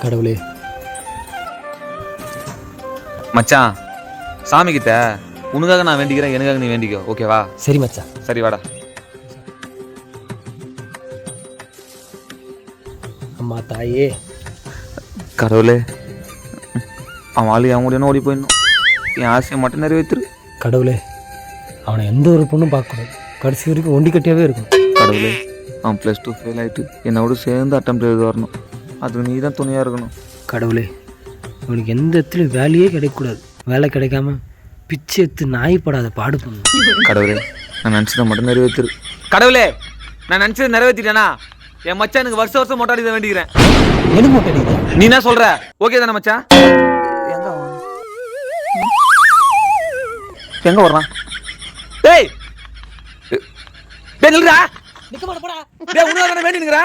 கடவுளே. மச்சான், சாமி கிட்ட உனக்காக நான் வேண்டிக்கிறேன், எனக்காக நீ வேண்டிக்கோ, ஓகேவா? சரி மச்சான். சரி வாடா. அம்மா தாயே. கடவுளே, அவன் ஆளு அவன் முடியும் ஓடி போயிடணும். என் ஆசையை மட்டும் நிறைவேற்றிரு. கடவுளே, அவனை எந்த ஒரு பொண்ணும் பார்க்கக்கூடாது, கடைசி வரைக்கும் ஒண்டி கட்டியாவே இருக்கும். கடவுளே, அவன் +2 ஃபெயில் ஆகிட்டு என்னோட சேர்ந்து அட்டெம்ப்ட் எழுத வரணும். அதுக்கு நீ தான் துணையாக இருக்கணும். கடவுளே, அவனுக்கு எந்த இடத்துலையும் வேலையே கிடைக்கக்கூடாது, வேலை கிடைக்காம பிச்சை எடுத்து நாய்ப்படாத பாடு பண்ணணும். கடவுளே, நான் நினச்சதை மட்டும் நிறைவேற்றிரு. கடவுளே, நான் நினச்சதை நிறைவேற்றிட்டேனா என் மச்சான் எனக்கு வருஷம் மொட்டாடி தான் வேண்டிக்கிறேன். எனக்கு மொட்டை நீ என்ன சொல்ற? ஓகே தானே மச்சான்? எங்க வர்றான்? டேய் டேய் நில்றா. நிக்க மாட்டே போடா. டேய் உனக்கு வேண்டிங்கறா.